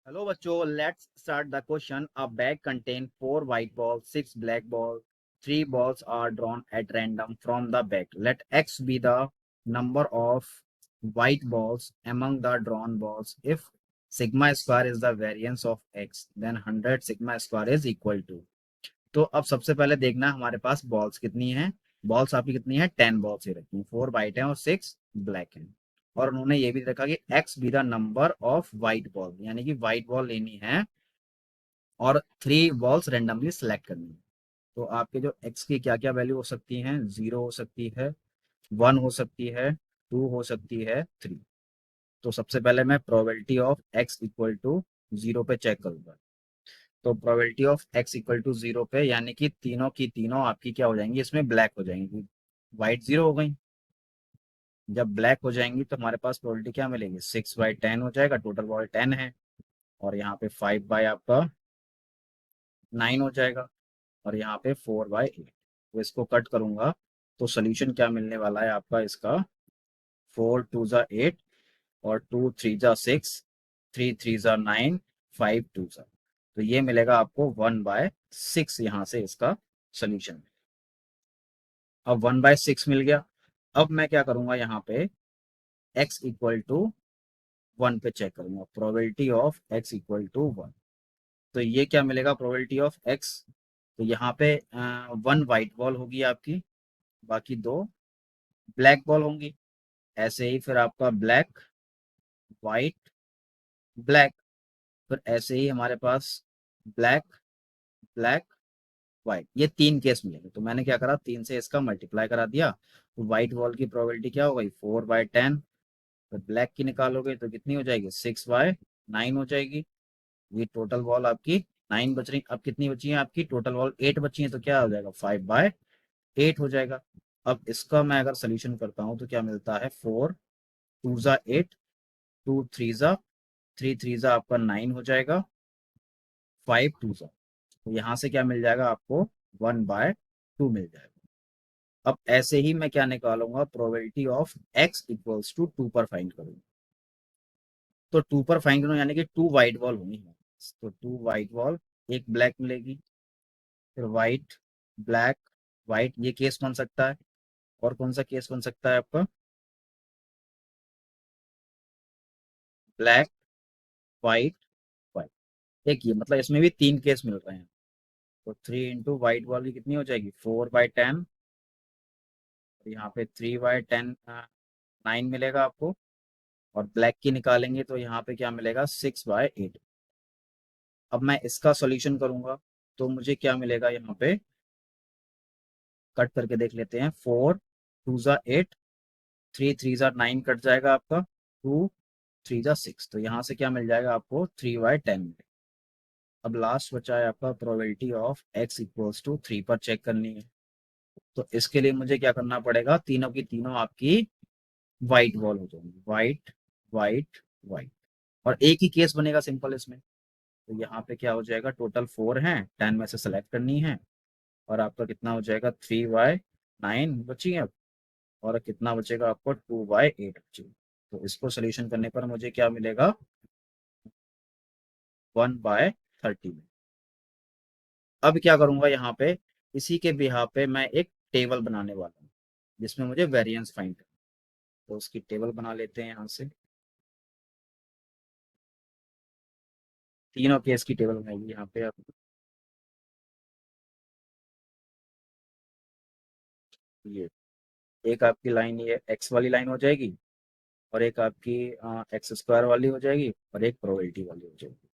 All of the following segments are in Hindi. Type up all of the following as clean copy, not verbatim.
हेलो बच्चों, let's start the question. A bag contain 4 white balls, 6 black balls, 3 balls are drawn at random from the bag. Let x be the number of white balls among the drawn balls. If sigma square is the variance of x, then 100 sigma square is equal to। तो अब सबसे पहले देखना हमारे पास बॉल्स कितनी हैं। बॉल्स आपकी कितनी है, 10 बॉल्स ही रखी हैं। 4 वाइट हैं और 6 ब्लैक हैं। और उन्होंने ये भी रखा कि x be the number of white ball, यानी कि वाइट बॉल लेनी है और 3 बॉल्स रेंडमली सेलेक्ट करनी है। तो आपके जो एक्स की क्या क्या वैल्यू हो सकती हैं, 0 हो सकती है, 1 हो सकती है, 2 हो सकती है, 3। तो सबसे पहले मैं probability of X equal to 0 पे चेक करूंगा। तो probability of X equal to 0 पे, यानी कि तीनों की तीनों आपकी क्या हो जाएंगी, इसमें ब्लैक हो जाएंगी। वाइट 0 हो गई। जब ब्लैक हो जाएंगी तो हमारे पास प्रोबेबिलिटी क्या मिलेगी, 6/10 हो जाएगा। टोटल बॉल 10 है और यहाँ पे 5 बाय आपका 9 हो जाएगा और यहाँ पे 4/8। तो इसको कट करूंगा तो सोल्यूशन क्या मिलने वाला है आपका इसका, 4 2 8 और 2 3 6, 3 3 9, 5 2। तो ये मिलेगा आपको 1/6, यहाँ से इसका सोल्यूशन। अब 1/6 मिल गया। अब मैं क्या करूंगा, यहाँ पे x इक्वल टू 1 पे चेक करूंगा, probability of x equal to 1। तो ये क्या मिलेगा, प्रोबेबिलिटी ऑफ x। तो यहाँ पे 1 वाइट बॉल होगी आपकी, बाकी 2 ब्लैक बॉल होंगी। ऐसे ही फिर आपका ब्लैक, वाइट, ब्लैक। फिर ऐसे ही हमारे पास ब्लैक, ब्लैक, व्हाइट। ये 3 केस मिलेंगे। तो मैंने क्या करा, 3 से इसका मल्टीप्लाई करा दिया। तो व्हाइट बॉल की प्रोबेबिलिटी क्या हो गई, 4/10। तो ब्लैक की निकालोगे तो कितनी हो जाएगी, 6/9 हो जाएगी। ये टोटल बॉल आपकी 9 बच रही। अब कितनी बची है आपकी, टोटल बॉल 8 बची है। तो क्या हो जाएगा, 5/8 हो जाएगा। अब इसका मैं अगर सोल्यूशन करता हूँ तो क्या मिलता है, 4 2 8, 2 3 3 3 आपका 9 हो जाएगा, 5 2। तो यहाँ से क्या मिल जाएगा आपको, 1/2 मिल जाएगा। अब ऐसे ही मैं क्या निकालूंगा, probability of x equals to 2 पर फाइंड करूंगा। तो 2 पर फाइंड करूंगा, यानी कि 2 वाइट बॉल होंगी हमारे पास। तो 2 वाइट बॉल, एक ब्लैक मिलेगी, फिर वाइट, ब्लैक, वाइट। ये केस बन सकता है। और कौन सा केस बन सकता है आपका, ब्लैक, वाइट, वाइट। देखिए मतलब इसमें भी 3 केस मिल रहे हैं। तो 3 इंटू वाइट बॉल की कितनी हो जाएगी, 4/10। और यहाँ पे 3/10 9 मिलेगा आपको। और ब्लैक की निकालेंगे तो यहाँ पे क्या मिलेगा, 6/8। अब मैं इसका सॉल्यूशन करूंगा तो मुझे क्या मिलेगा, यहाँ पे कट करके देख लेते हैं। 4 2 8, 3 3 9 कट जाएगा आपका, 2 3 6। तो यहाँ से क्या मिल जाएगा आपको, 3/10। अब लास्ट बचा है आपका probability of x equals to 3 पर चेक करनी है। तो इसके लिए मुझे क्या करना पड़ेगा, तीनों की तीनों आपकी वाइट बॉल हो जाएंगी, वाइट, वाइट, वाइट। और एक ही केस बनेगा सिंपल इसमें। तो यहाँ पे क्या हो जाएगा, टोटल 4 हैं, 10 में से सेलेक्ट करनी है। और आपका कितना हो जाएगा, 3/9 बची है। और कितना बचेगा आपको, 2/8 बचेगा। तो इसको सोल्यूशन करने पर मुझे क्या मिलेगा, 1/30 में। अब क्या करूंगा, यहाँ पे इसी के बिहाफ पे मैं एक टेबल बनाने वाला हूँ जिसमें मुझे वेरिएंस फाइंड करना है। तो उसकी टेबल बना लेते हैं यहाँ से। तीनों केस की टेबल बनाएगी यहाँ पे आप। ये एक आपकी लाइन, ये एक्स वाली लाइन हो जाएगी। और एक आपकी एक्स स्क्वायर वाली हो जाएगी और एक प्रोबेबिलिटी वाली हो जाएगी।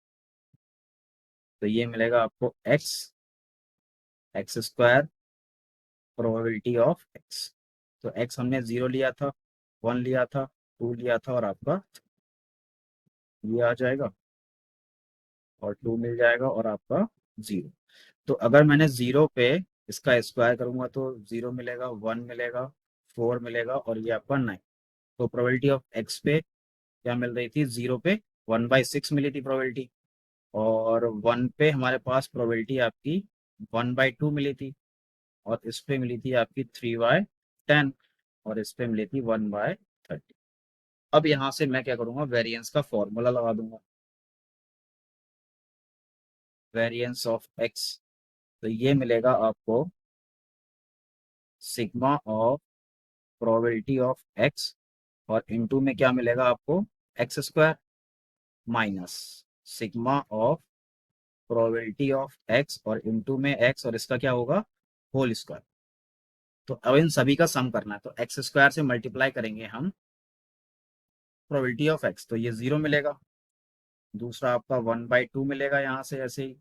तो ये मिलेगा आपको x, x square, probability of x. तो एक्स हमने 0 लिया था, 1 लिया था, 2 लिया था और आपका ये आ जाएगा। और 2 मिल जाएगा और आपका 0। तो अगर मैंने 0 पे इसका स्क्वायर करूंगा तो 0 मिलेगा, 1 मिलेगा, 4 मिलेगा और ये आपका 9। तो प्रोबेबिलिटी ऑफ एक्स पे क्या मिल रही थी, 0 पे 1/6 मिली थी प्रोबेबिलिटी। और 1 पे हमारे पास प्रोबेबिलिटी आपकी 1/2 मिली थी। और इस पे मिली थी आपकी 3/10। और इस पे मिली थी 1/30। अब यहाँ से मैं क्या करूंगा, वेरिएंस का फॉर्मूला लगा दूंगा। वेरिएंस ऑफ एक्स, तो ये मिलेगा आपको sigma of probability of x, और इनटू में क्या मिलेगा आपको, x square minus sigma of probability of x, और इनटू में एक्स, और इसका क्या होगा, होल स्क्वायर। तो अब इन सभी का सम करना है, तो एक्स स्क्वायर से मल्टीप्लाई करेंगे हम प्रोबेबिलिटी ऑफ एक्स, तो ये 0 मिलेगा। दूसरा आपका 1/2 मिलेगा यहाँ से ऐसे ही,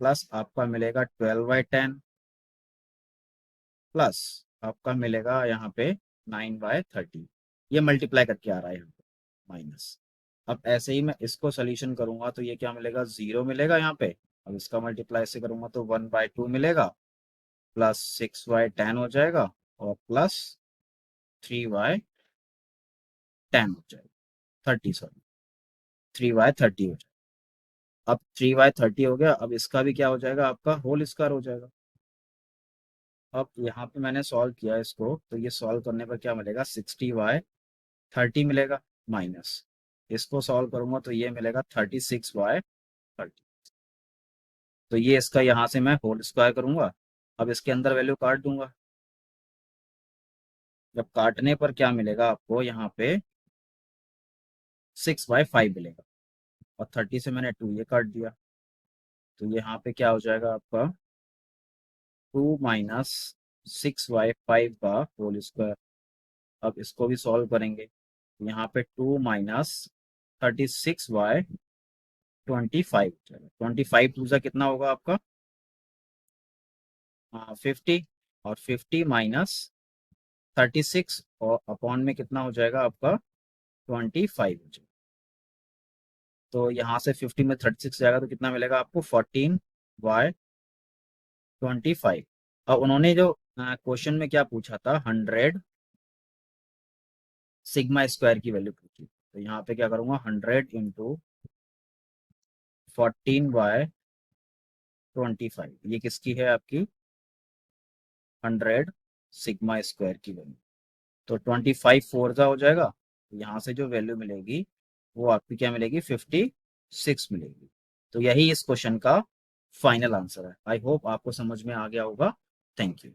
प्लस आपका मिलेगा 12/10, प्लस आपका मिलेगा यहाँ पे 9/30। ये मल्टीप्लाई करके आ रहा है यहाँ पे, माइनस। अब ऐसे ही मैं इसको सोल्यूशन करूंगा तो ये क्या मिलेगा, 0 मिलेगा यहाँ पे। अब इसका मल्टीप्लाई से करूंगा तो 1/2 मिलेगा, प्लस 6/10 हो जाएगा, और प्लस 3/10 हो जाएगा, 30, सॉरी 3/30 हो जाएगा। अब 3/30 हो गया, अब इसका भी क्या हो जाएगा, आपका होल स्क्वायर हो जाएगा। अब यहाँ पे मैंने सॉल्व किया इसको, तो ये सॉल्व करने पर क्या मिलेगा, 60/30 मिलेगा, माइनस इसको सॉल्व करूंगा तो ये मिलेगा 36/30। तो ये इसका यहाँ से मैं होल स्क्वायर करूंगा, अब इसके अंदर वैल्यू काट दूंगा। जब काटने पर क्या मिलेगा आपको यहाँ पे 6/5 मिलेगा, और 30 से मैंने 2 ये काट दिया, तो यहाँ पे क्या हो जाएगा आपका 2 माइनस 6/5 का होल स्क्वायर। अब इसको भी सॉल्व करेंगे, यहाँ पे 2 माइनस 36/25 हो जाएगा। 25 दूसरा कितना होगा आपका, 50, और 50 माइनस 36, और अपॉन में कितना हो जाएगा आपका 25 हो जाएगा। तो यहाँ से 50 में 36 जाएगा तो कितना मिलेगा आपको 14/25। अब उन्होंने जो क्वेश्चन में क्या पूछा था, 100 सिग्मा स्क्वायर की वैल्यू पूछी, तो यहाँ पे क्या करूंगा, 100 इंटू 14/25, ये किसकी है आपकी 100 सिग्मा स्क्वायर की वैल्यू। तो 25 फोर जा हो जाएगा, तो यहाँ से जो वैल्यू मिलेगी वो आपकी क्या मिलेगी, 56 मिलेगी। तो यही इस क्वेश्चन का फाइनल आंसर है। आई होप आपको समझ में आ गया होगा। Thank you.